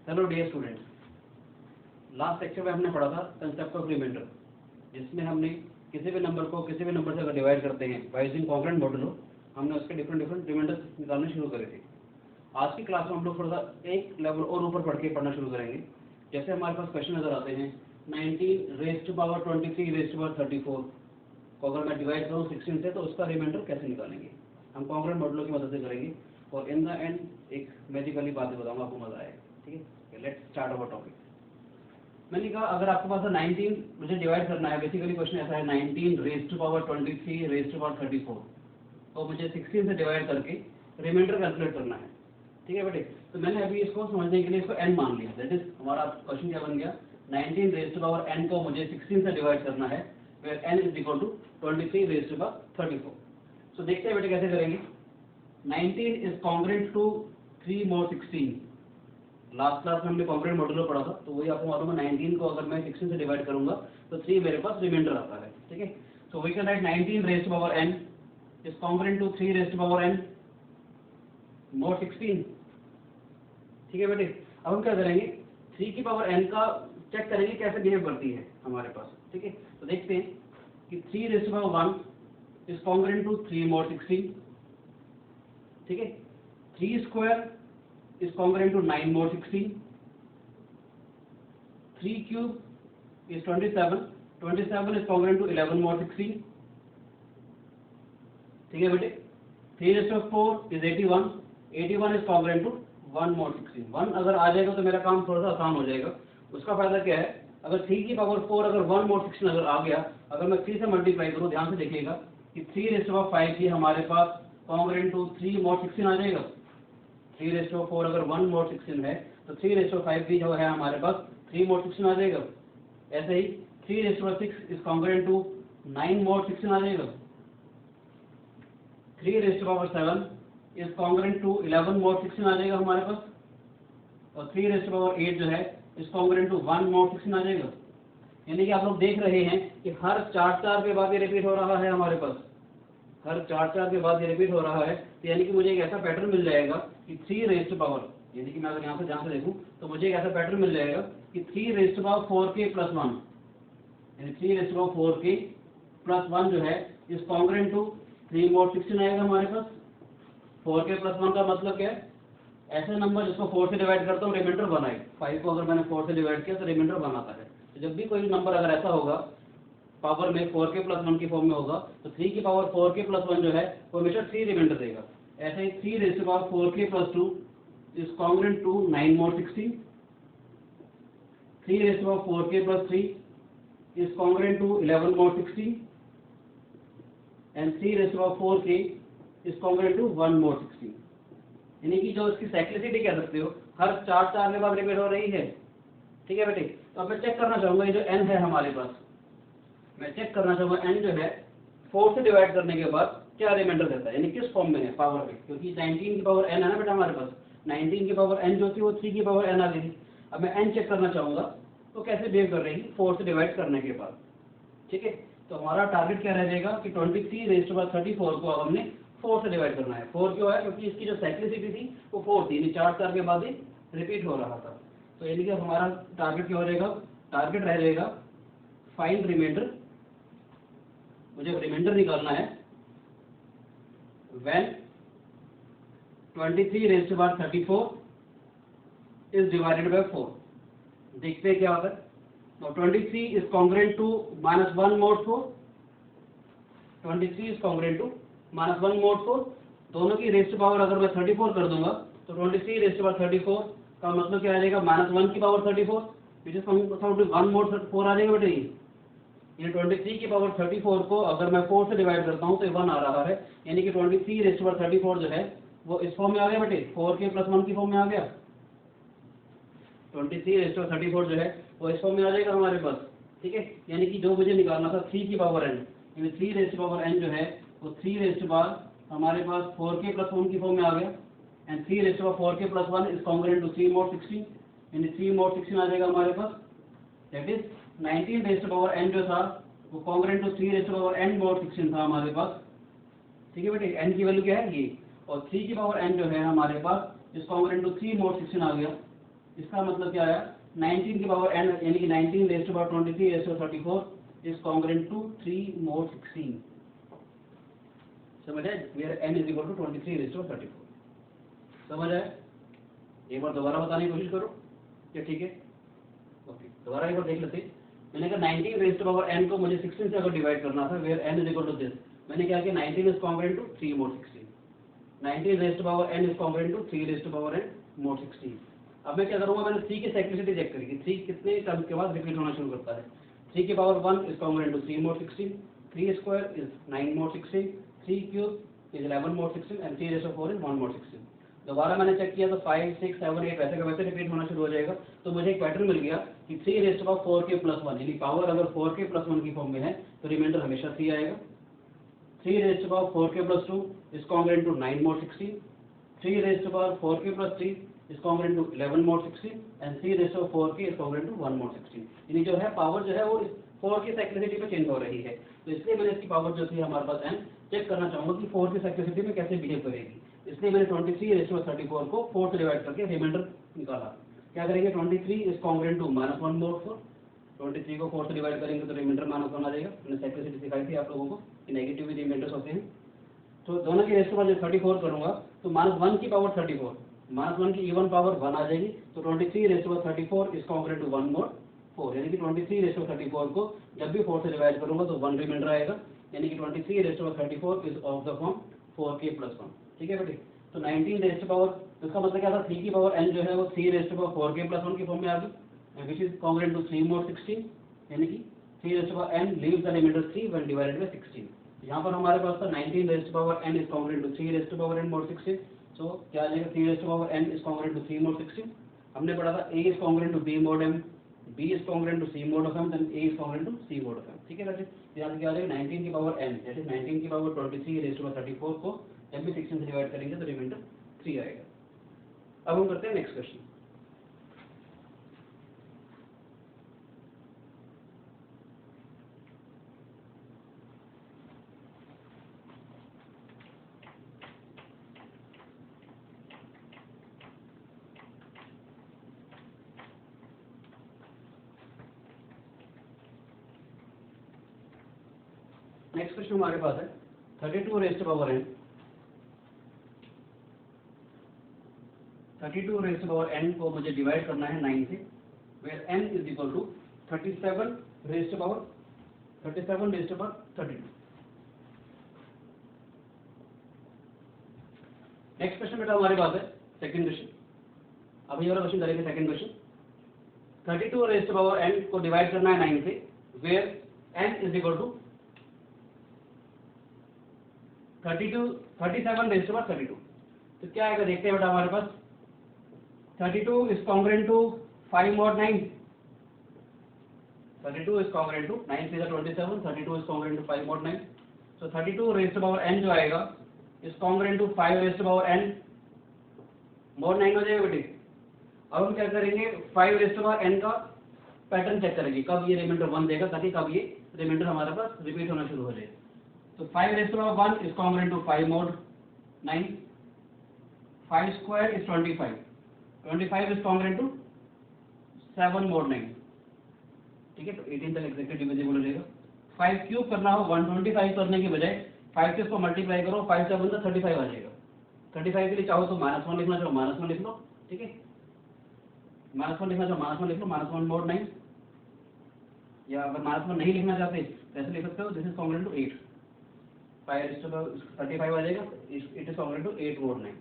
Hello dear students, last lecture में हमने पढ़ा था कंसेप्ट ऑफ रिमाइंडर, जिसमें हमने किसी भी नंबर को किसी भी नंबर से अगर डिवाइड करते हैं बाय यूजिंग कॉन्ग्रुएंट मॉडुलो, हमने उसके डिफरेंट रिमाइंडर निकालने शुरू करे थे। आज की क्लास में हम लोग थोड़ा सा एक लेवल और ऊपर पढ़ के पढ़ना शुरू करेंगे। जैसे हमारे पास क्वेश्चन नजर आते हैं 19 raise to power 23 raise to power 34 को अगर मैं डिवाइड करूँ 16 से तो उसका रिमाइंडर कैसे निकालेंगे, हम कॉन्ग्रुएंट मॉडुलो की मदद से करेंगे और इन द एंड एक मैजिकली बातें बताऊंगा, आपको मजा आएगा। ठीक है, लेट्स स्टार्ट अवर टॉपिक। मैंने कहा अगर आपके पास 19 मुझे डिवाइड करना है, बेसिकली क्वेश्चन ऐसा है 19 raise to power 23 raise to power 34 तो मुझे 16 से डिवाइड करके रिमाइंडर कैलकुलेट करना है। ठीक है बेटे, तो मैंने अभी इसको समझने के लिए इसको n मान लिया। दैट इज हमारा क्वेश्चन क्या बन गया, 19 रेज़ टू पावर n को मुझे 16 से डिवाइड करना है, where n is equal to 23 raise to power 34। So देखते हैं बेटे कैसे करेंगे। 19 is congruent to 3 mod 16। Last class में हमने कॉन्ग्रुएंट मॉडुलो पढ़ा था, तो वही आपको मालूम है 19 को अगर मैं 16 से डिवाइड करूंगा तो 3 मेरे पास रिमाइंडर आता है। ठीक है, so we can write 19 raise to power n is congruent to 3 raise to power n mod 16। ठीक है बेटे, अब हम क्या करेंगे, 3 की पावर n का चेक करेंगे कैसे बिहेव करती है हमारे पास। ठीक है, तो देखते हैं कि 3 raise to power 1 is congruent to 3 mod 16। ठीक है, 3 square is congruent to 9 more 16. 3 cube is 27. 27 is congruent to 11 more 16. ठीक है बेटे, 3 raised to 4 is 81. 81 is congruent to 1 more 16. 1 अगर आ जाएगा तो मेरा काम थोड़ा सा आसान हो जाएगा। उसका फायदा क्या है, अगर 3 की पावर 4 अगर 1 more 16 अगर आ गया, अगर मैं 3 से मल्टीप्लाई करूँ, ध्यान से देखिएगा कि 3 raised to 5 भी हमारे पास congruent to 3 more 16 आ जाएगा। 3 रेज़ टू 4 अगर 1 मोर 16 है तो 3 रेज़ टू 5 भी जो है हमारे पास 3 मोर 16 आ जाएगा। ऐसे ही 3 raise to 6 is congruent to 9 mod 16 आ जाएगा। 3 raise to 7 is congruent to 11 mod 16 आ जाएगा हमारे पास, और 3 रेज़ टू 8 जो है इज कॉन्ग्रुएंट टू 1 मोर 16 आ जाएगा। यानी कि आप लोग देख रहे हैं कि हर 4 के बाद ये रिपीट हो रहा है हमारे पास, हर 4 के बाद ये रिपीट हो रहा है। तो यानी कि मुझे एक ऐसा पैटर्न मिल जाएगा कि 3 रेज़ टू पावर, यानी कि मैं अगर यहाँ से जहाँ से देखूँ तो मुझे एक ऐसा पैटर्न मिल जाएगा कि 3 raise to power 4k plus 1, यानी 3 raise to power 4k plus 1 जो है इस कॉन्ग्रुएंट टू 3 मोर 16 आएगा हमारे पास। 4k प्लस 1 का मतलब क्या है, ऐसे नंबर जिसको 4 से डिवाइड करता हूँ रिमाइंडर 1 आए। 5 को अगर मैंने 4 से डिवाइड किया तो रिमाइंडर 1 आता है। तो जब भी कोई नंबर अगर ऐसा होगा पावर में 4k प्लस 1 की फॉर्म में होगा तो 3 की पावर 4k प्लस 1 जो है वो हमेशा 3 रिमाइंडर देगा। ऐसे ही 3 raise to power 4k plus 2 is congruent to 9 mod 16। 3 raise to power 4k plus 3 is congruent to 11 mod 16 and 3 raise to power 4k is congruent to 1 mod 16। यानी कि जो इसकी साइक्लिसिटी कह सकते हो, हर 4 के बाद रिपीट हो रही है। ठीक है बेटे, तो अब मैं चेक करना चाहूंगा ये जो n है हमारे पास, मैं चेक करना चाहूंगा n जो है 4 से डिवाइड करने के बाद क्या रिमाइंडर देता है, यानी किस फॉर्म में है पावर में, क्योंकि 19 की पावर n है ना बेटा हमारे पास, 19 की पावर n जो थी वो 3 की पावर n आ गई थी। अब मैं n चेक करना चाहूंगा तो कैसे बिहेव कर रही है 4 से डिवाइड करने के बाद। ठीक है, तो हमारा टारगेट क्या रह जाएगा कि 23 रेज़ टू पावर 34 को अब हमने 4 से डिवाइड करना है। 4 क्यों है, क्योंकि इसकी जो साइक्लिसिटी थी वो 4 थी, यानी 4 के बाद ही रिपीट हो रहा था। तो यानी कि हमारा टारगेट क्या हो जाएगा, टारगेट रह जाएगा फाइंड रिमाइंडर, मुझे रिमाइंडर निकालना है when 23 raise to power 34 is divided by 4। देखते हैं क्या होता है। Now 23 is congruent to minus 1 mod 4. 23 is congruent to minus 1 mod 4। दोनों की रेज़ टू पावर अगर मैं 34 कर दूंगा तो 23 रेज़ टू पावर 34 का मतलब क्या आ जाएगा, माइनस 1 की पावर 34, विच इज टू 1 mod 4 आ जाएगा बेटे। ये 23 की पावर 34 को अगर मैं 4 से डिवाइड करता हूँ तो 1 आ रहा है, यानी कि 23 रेज़ टू पावर 34 जो है वो इस फॉर्म में आ गया बेटे, 4k प्लस 1 की फॉर्म में आ गया। 23 रेज़ टू पावर 34 जो है वो इस फॉर्म में आ जाएगा हमारे पास। ठीक है, यानी कि जो मुझे निकालना था 3 की पावर n, यानी 3 रेज़ टू पावर n जो है वो 3 रेज़ टू पावर हमारे पास 4k प्लस 1 की फॉर्म में आ गया, and 3 raise to power 4k plus 1 is congruent to 3 mod 16, यानी 3 मोर 16 आ जाएगा हमारे पास। That is 19 raise to power n जो था वो congruent to 3 raise to power n mod 16 था हमारे पास। ठीक है बेटे, n की वैल्यू क्या है ये, और 3 की पावर n जो है हमारे पास इज कॉन्ग्रुएंट टू 3 मोर 16 आ गया, इसका मतलब क्या आया, 19 की पावर n यानी कि 19 raise to power 23 raise to 34 is congruent to 3 mod 16। समझ आए, where n is equal to 23 raise to 34। समझ आए? एक बार दोबारा बताने की कोशिश करो, क्या ठीक है? ओके, दोबारा एक बार देख लेते। मैंने कहा 19 रेज़ टू पावर n को मुझे 16 से अगर डिवाइड करना था, where n is equal to this, मैंने क्या किया, 19 is congruent to 3 mod 16, 19 raise to power n is congruent to 3 raise to power n mod 16। अब मैं क्या करूंगा, मैंने 3 की साइक्लिसिटी चेक करी कि 3 कितने टर्म के बाद रिपीट होना शुरू करता है। 3 की पावर 1 is congruent to 3 mod 16, 3 square is 9 mod 16, 3 cube is 11 mod 16 and 3 raise to 4 is 1 mod 16। दोबारा मैंने चेक किया तो 5, 6, 7, 8 वैसे का वैसे रिपीट होना शुरू हो जाएगा। तो मुझे एक पैटर्न मिल गया कि 3 raise to power 4 k plus 1, यानी पावर अगर 4 के प्लस 1 की फॉर्म में है तो रिमाइंडर हमेशा 3 आएगा। 3 raise to power 4 k plus 2 is congruent to 9 mod 16, 3 raise to power 4 k plus 3 is congruent to 11 mod 16 and 3 raised to 4 k is congruent to 1 mod 16। यानी जो है पावर जो है वो 4 की साइक्लिसिटी पे चेंज हो रही है। तो इसलिए मैंने इसकी पावर जो थी हमारे पास n चेक करना चाहूंगा कि 4 की साइक्लिसिटी में कैसे बिहेव करेगी। इसलिए मैंने 23 रेज़ टू 34 को 4 से डिवाइड करके रिमाइंडर निकाला। क्या करेंगे, 23 इज कॉन्ग्रुएंट टू -1 mod 4, 23 को 4 से डिवाइड करेंगे तो रिमाइंडर -1 आ जाएगा। मैंने साइक्लिसिटी सिखाई थी आप लोगों को कि नेगेटिव भी रिमाइंडर्स होते हैं। तो दोनों की रेज़ टू पावर जब 34 करूंगा तो -1 की पावर 34, -1 की इवन पावर 1 आ जाएगी। तो 23 raise to power 34 is congruent to 1 mod 4, यानी कि 23 रेज़ टू 34 को जब भी 4 से डिवाइड करूंगा तो 1 रिमाइंडर आएगा, यानी कि 23 raise to power 34 is of the form 4k + 1। ठीक है बेटे, तो 19 रेज़ टू पावर, इसका मतलब क्या था, 3 की पावर n जो है वो 3 रेज़ टू पावर 4k + 1 की फॉर्म में आ गई, which is congruent to 3 mod 16, यानी कि 3 raise to power n leaves the remainder 3 when divided by 16। यहाँ पर हमारे पास था 19 raise to power n is congruent to 3 raise to power n mod 16। तो क्या आ जाएगा, 3 raise to power n is congruent to 3 mod 16। हमने पढ़ा था a is congruent to b mod m, b is congruent to c mod of m, then a is congruent to c mod of m। ठीक है बेटे, यहाँ पे क्या आ जाएगा, 19 की पावर n दैट इज 19 की पावर 23 रेज़ टू पावर 34 को जब भी 16 से डिवाइड करेंगे तो रिमाइंडर 3 आएगा। अब हम करते हैं नेक्स्ट क्वेश्चन। नेक्स्ट क्वेश्चन हमारे पास है 32 raise to power n, 32 raise to power n को मुझे डिवाइड करना है 9 से, where n is equal to 37 raise to power 32। Next question बेटा हमारे पास है सेकंड क्वेश्चन। अब ये वाला क्वेश्चन करेंगे second question. 32 raise to power n को डिवाइड करना है 9 से, where n is equal to 37 raise to power 32। तो क्या आएगा देखते हैं बेटा हमारे पास, 32 is congruent to 5 mod 9, 32 is congruent to 9 से 27, 32 इज कॉन्ग्रुएंट टू 5 mod 9। तो 32 रेज़ टू पावर n जो आएगा is congruent to 5 raise to power n mod 9 हो जाएगा बेटे। अब हम क्या करेंगे, 5 रेज़ टू पावर n का पैटर्न चेक करेंगे, कब ये रिमाइंडर 1 देगा ताकि कब ये रिमाइंडर हमारे पास रिपीट होना शुरू हो जाए। तो 5 raise to power 1 is congruent to 5 mod 9, 5 square is 25, 25 is congruent to 7 mod 9। ठीक है, तो 18 तक एग्जैक्टली डिविजिबल हो जाएगा। 5 क्यूब करना हो 125 करने की बजाय 5 से इसको मल्टीप्लाई करो, 5 7 तो 35 आ जाएगा। 35 के लिए चाहो तो -1 लिखना चाहो -1 लिख लो। ठीक है, -1 लिखना चाहो -1 लिख लो, -1 mod 9, या अगर -1 नहीं लिखना चाहते तो ऐसे लिख सकते हो, this is congruent to 8, 5 raise to 35 आ जाएगा, it is congruent to 8 mod 9।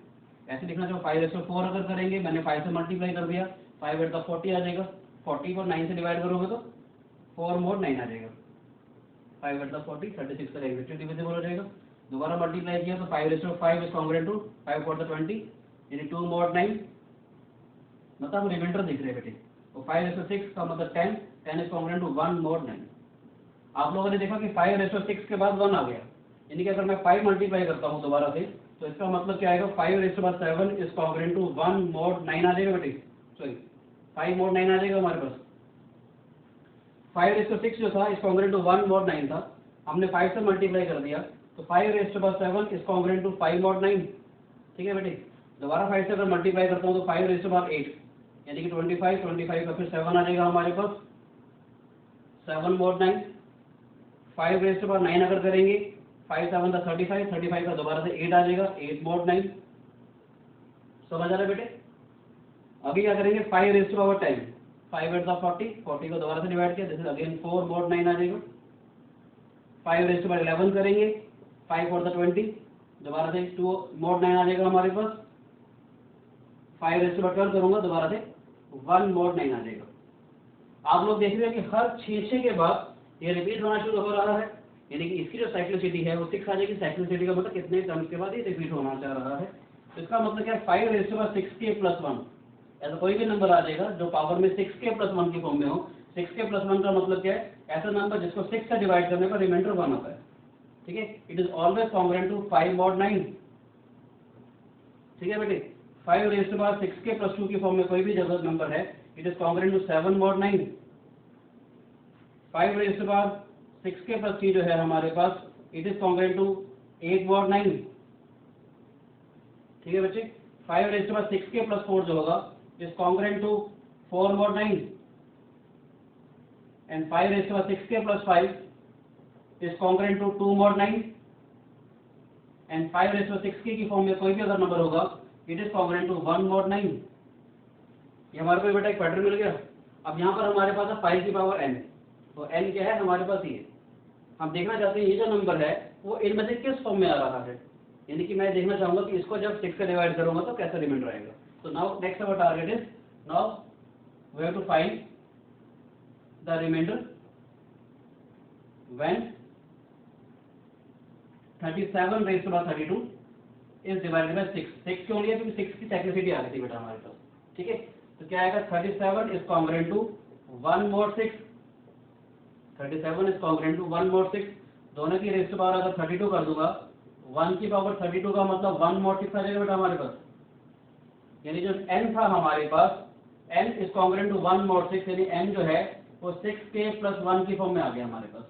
ऐसे लिखना चाहो 5 रेज़ टू 4 अगर करेंगे, मैंने 5 से मल्टीप्लाई कर दिया, 5 8 40 आ जाएगा, 40 को 9 से डिवाइड करोगे तो 4 mod 9 आ जाएगा, 5 8 40, 36 का एग्जैक्टली डिविजिबल हो जाएगा। दोबारा मल्टीप्लाई किया तो 5 raise to 5 is congruent to 5 4 20, यानी 2 mod 9, मतलब हम रिमाइंडर देख रहे हैं बेटे। तो 5 रेज़ टू 6 का मतलब 10, 10 इज कॉन्ग्रुएंट टू 1 mod 9। आप लोगों ने देखा कि 5 रेज़ टू 6 के बाद 1 आ गया, यानी कि अगर मैं 5 मल्टीप्लाई करता हूँ दोबारा से तो इसका मतलब क्या आएगा, 5 raise to 7 is congruent to 1 mod 9 आ जाएगा बेटे, सॉरी 5 mod 9 आ जाएगा हमारे पास। 5 रेज़ टू 6 जो था इज कॉन्ग्रुएंट टू 1 mod 9 था, हमने 5 से मल्टीप्लाई कर दिया तो 5 raise to 7 is congruent to 5 mod 9। ठीक है बेटे, दोबारा 5 से अगर मल्टीप्लाई करता हूँ तो 5 रेज़ टू 8, यानी कि 25 का फिर 7 आ जाएगा हमारे पास, 7 mod 9, 5 रेज़ टू पावर 9 अगर करेंगे 5 7 का 35, 35 का दोबारा से 8 आ जाएगा, 8 mod 9। समझ आ रहा है बेटे? अभी क्या करेंगे 5 रेज़ टू पावर 10, 5 8 40, 40 को दोबारा से डिवाइड किया, दिस इज अगेन 4 mod 9 आ जाएगा। 5 रेज़ टू पावर 11 करेंगे, 5 4 20, दोबारा से 2 mod 9 आ जाएगा हमारे पास। 5 रेज़ टू पावर 12 करूंगा, दोबारा से 1 mod 9 आ जाएगा। आप लोग देख रहे हैं कि हर 6 के बाद ये रिपीट होना शुरू हो रहा है, यानी कि इसकी जो साइक्लिसिटी है वो 6 आ जाएगी। साइक्लिसिटी का मतलब कितने टर्म्स के बाद ये रिपीट होना चाह रहा है, तो इसका मतलब क्या है 5 रेज़ टू पावर 6k + 1, ऐसा कोई भी नंबर आ जाएगा जो पावर में 6k + 1 की फॉर्म में हो। 6k + 1 का मतलब क्या है, ऐसा नंबर जिसको 6 से डिवाइड करने पर रिमाइंडर 1 आता है। ठीक है, it is always congruent to 5 mod 9। ठीक है बेटे, 5 रेज़ टू पावर 6k + 2 की फॉर्म में कोई भी जगह नंबर है, it is congruent to 7 mod 9। 5 raise to power 6k + 3 जो है हमारे पास, it is congruent to 8 mod 9। ठीक है बच्चे, 5 रेज़ टू पावर 6k + 4 जो होगा is congruent to 4 mod 9, and 5 raise to power 6k + 5 is congruent to 2 mod 9, and 5 raise to power 6k की फॉर्म में कोई भी अगर नंबर होगा it is congruent to 1 mod 9। ये हमारे को बेटा एक पैटर्न मिल गया। अब यहाँ पर हमारे पास है 5 की पावर n, तो n क्या है हमारे पास ये, हम देखना चाहते हैं ये जो नंबर है वो इनमें से किस फॉर्म में आ रहा है, यानी कि मैं देखना चाहूंगा कि इसको जब 6 से डिवाइड करूंगा तो कैसा रिमाइंडर आएगा। तो now next our target is, now we have to find the remainder when 37 raise to power 32 is divided by 6। 6 क्यों लिया, क्योंकि 6 की साइक्लिसिटी आ रही थी बेटा हमारे पास। ठीक है, तो क्या आएगा 37 is congruent to 1 mod 6। 37 is congruent to 1 mod 6। दोनों की रेज़ टू पावर अगर 32 कर दूंगा, 1 की पावर 32 का मतलब 1 mod 6 आ जाएगा बेटा हमारे पास, यानी जो n था हमारे पास, n is congruent to 1 mod 6, यानी n जो है वो 6k + 1 की फॉर्म में आ गया हमारे पास।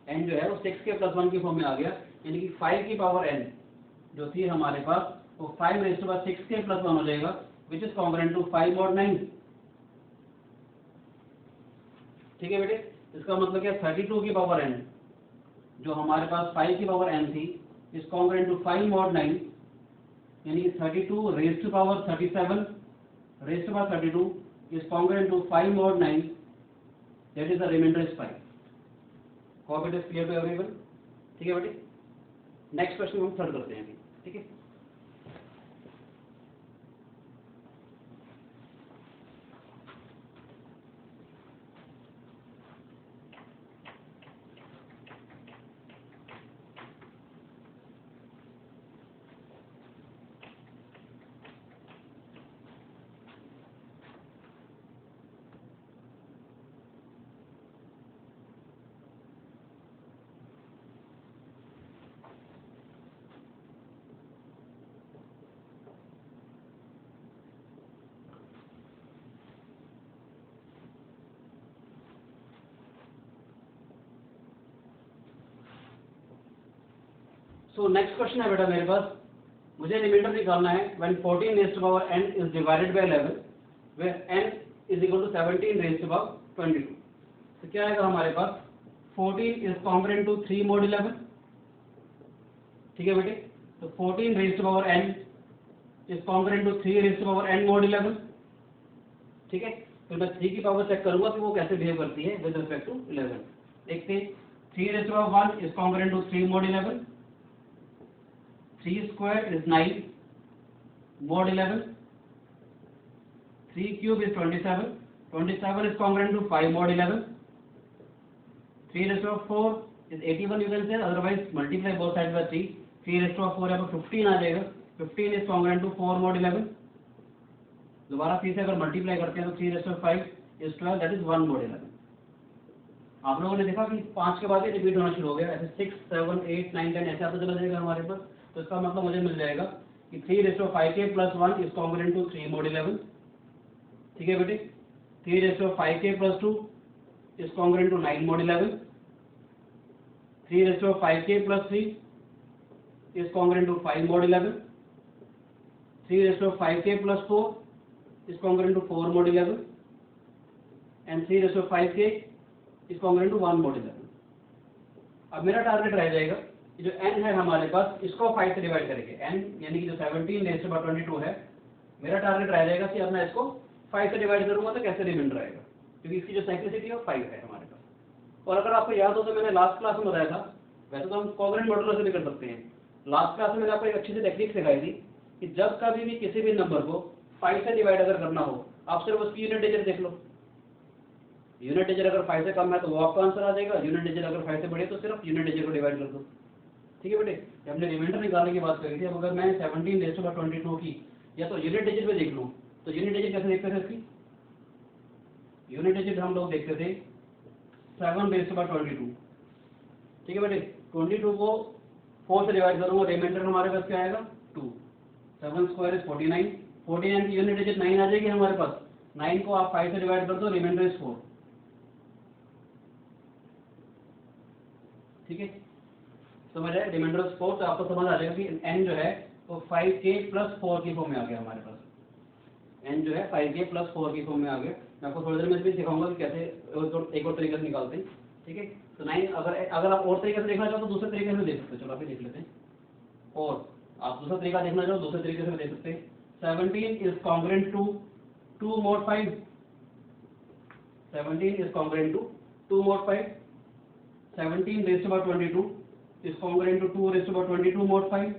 n जो है वो 6k + 1 की फॉर्म में आ गया, यानी कि 5 की पावर n जो थी हमारे पास वो 5 रेज़ टू पावर 6k + 1 हो जाएगा, which is congruent to 5 mod 9। ठीक है बेटे, इसका मतलब क्या 32 की पावर n जो हमारे पास 5 की पावर n थी इज कॉन्ग्रुएंट टू 5 mod 9, यानी कि 32 raise to power 37 raise to power 32 is congruent to 5 mod 9, that is the remainder is 5। Hope it is clear to everyone. ठीक है बेटे, नेक्स्ट क्वेश्चन हम थर्ड करते हैं अभी। ठीक है, सो नेक्स्ट क्वेश्चन है बेटा मेरे पास, मुझे रिमाइंडर निकालना है when 14 raise to power n is divided by 11 where n is equal to 17 raise to power 22। तो क्या आएगा हमारे पास, 14 इज कॉन्ग्रुएंट टू 3 mod 11। ठीक है बेटे, तो 14 raise to power n is congruent to 3 raise to power n mod 11। ठीक है, तो मैं 3 की पावर चेक करूंगा कि वो कैसे बिहेव करती है विद रिस्पेक्ट टू 11। देखते हैं, 3 raise to power 1 is congruent to 3 mod 11, 3 squared is 9 mod 11, 3 cube is 27, 27 is congruent to 5 mod 11, 3 raised to 4 is 81 you can say, otherwise multiply both sides by 3, 3 raised to 4 है तो 15 आ जाएगा, 15 is congruent to 4 mod 11, दोबारा 3 से अगर multiply करते हैं तो 3 raised to 5 is 12, that is 1 mod 11। आप लोगों ने देखा कि 5 के बाद ही रिपीट होना शुरू हो गया, ऐसे 6 7 8 9 10 ऐसे आता चला जाएगा हमारे पास। तो इसका मतलब मुझे मिल जाएगा कि 3 raised to 5k + 1 is congruent to 3 mod 11। ठीक है बेटे, 3 raised to 5k + 2 is congruent to 9 mod 11, 3 raised to 5k + 3 is congruent to 5 mod 11, 3 raised to 5k + 4 is congruent to 4 mod 11 and 3 ratio 5k is congruent to 1 mod 11। अब मेरा target रह जाएगा कि जो n है हमारे पास इसको 5 से डिवाइड करेंगे, n यानी कि जो 17 रेशो 22 है, मेरा टारगेट रह जाएगा कि अब मैं इसको 5 से डिवाइड करूंगा तो कैसे रिमाइंडर आएगा, क्योंकि इसकी जो साइक्लिसिटी है 5 है हमारे पास। और अगर आपको याद हो तो मैंने लास्ट क्लास में बताया था, वैसे तो हम कॉन्ग्रुएंट मॉडुलो से भी कर सकते हैं, लास्ट क्लास में मैंने आपको एक अच्छी सी टेक्निक सिखाई थी कि जब कभी भी किसी भी नंबर को 5 से डिवाइड अगर करना हो, आप सिर्फ उसकी यूनिट डिजिट देख लो। यूनिट डिजिट अगर 5 से कम है तो वो आपका आंसर आ जाएगा, यूनिट डिजिट अगर 5 से बड़ी है तो सिर्फ यूनिट डिजिट को डिवाइड कर दो। ठीक है बेटे, हमने रिमाइंडर निकालने की बात करी थी। अब अगर मैं 17 की या तो यूनिट डिजिट में देख लूँ तो यूनिट डिजिट कैसे देखते थे इसकी? यूनिट डिजिट हम लोग देखते थे 7 ठीक है बेटे, 22 को 4 से डिवाइड करूंगा, रिमाइंडर हमारे पास क्या आएगा 2, 7 स्क्वायर इज 49, 49 की यूनिट डिजिट 9 आ जाएगी हमारे पास, 9 को आप 5 से डिवाइड कर दो, रिमाइंडर इज 4। ठीक है, समझ आए, रिमाइंडर इज 4, तो आपको समझ आ जाएगा कि n जो है वो 5k प्लस 4 की फॉर्म में आ गया हमारे पास, n जो है 5k प्लस 4 की फॉर्म में आ गया। मैं आपको थोड़ी देर में भी सिखाऊंगा कि कैसे एक और तरीके से निकालते हैं। ठीक है, तो 9 अगर आप और तरीके से देखना चाहो तो दूसरे तरीके से देख सकते हो, चलो अभी देख लेते हैं। और आप दूसरा तरीका देखना चाहो दूसरे तरीके से देख सकते हैं। 17 is congruent to 2 mod 5, 17 is congruent to 2 mod 5, 17 raise to power 22 is congruent to 2 raise to power 22 mod 5।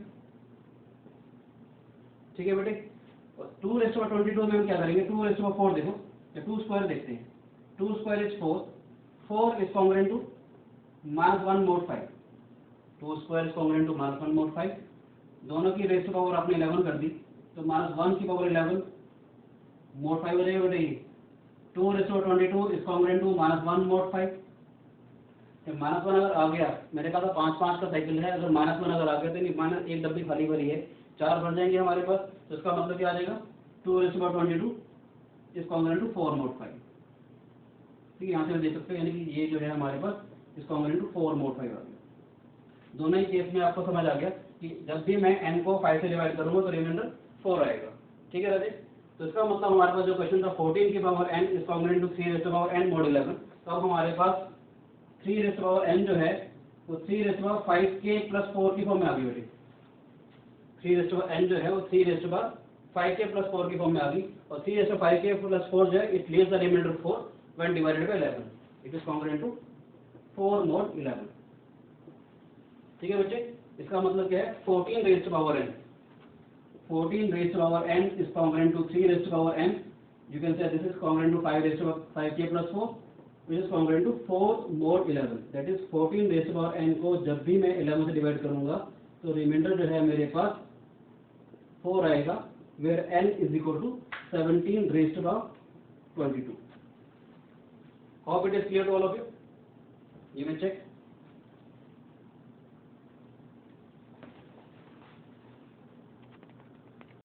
ठीक है बेटे, 2 रेज़ टू पावर 22 में हम क्या करेंगे, 2 रेज़ टू पावर 4 देखो, या 2 स्क्वायर देखते हैं, 2 square is 4, 4 is congruent to -1 mod 5, 2 square is congruent to -1 mod 5, दोनों की रेज़ टू पावर आपने 11 कर दी तो -1 की पावर 11 mod 5 हो जाएगा बेटे। 2 raise to power 22 is congruent to -1 mod 5। जब -1 अगर आ गया, मैंने कहा था 5-5 का साइकिल है, अगर -1 अगर आ गया तो नहीं, माइनस एक डब्बी खाली भरी है, 4 भर जाएंगे हमारे पास, तो इसका मतलब क्या आ जाएगा 2 raise to power 22 is congruent to 4 mod 5। ठीक है, यहाँ से देख सकते हैं, यानी कि ये जो है हमारे पास इज कॉन्ग्रुएंट टू 4 mod 5 आ गया। दोनों ही केस में आपको समझ आ गया कि जब भी मैं n को 5 से डिवाइड करूंगा तो रिमाइंडर 4 आएगा। ठीक है राजेश, तो इसका मतलब हमारे पास जो क्वेश्चन था 14 की power n is congruent to 3 raise to power n mod 11, तो अब हमारे पास 3 रेज़ टू पावर n जो है वो 3 raise to power 5k plus 4 की फॉर्म में आ गई बेटी। 3 रेज़ टू पावर n जो है वो 3 raise to power 5k plus 4 की फॉर्म में आ गई, और 3 raise to power 5k plus 4 जो है it leaves the remainder 4 when divided by 11, it is congruent to 4 mod 11। ठीक है बच्चे, इसका मतलब क्या है 14 raise to power n, 14 raise to power n is congruent to 3 raise to power n, you can say this is congruent to 5 raise to power 5k plus 4 which is congruent to 4 mod 11, that is 14 raise to power n को जब भी मैं 11 से divide करूंगा तो reminder जो है मेरे पास 4 आएगा, where n is equal to 17 raise to power 22। Hope it is clear to all of you? You may check.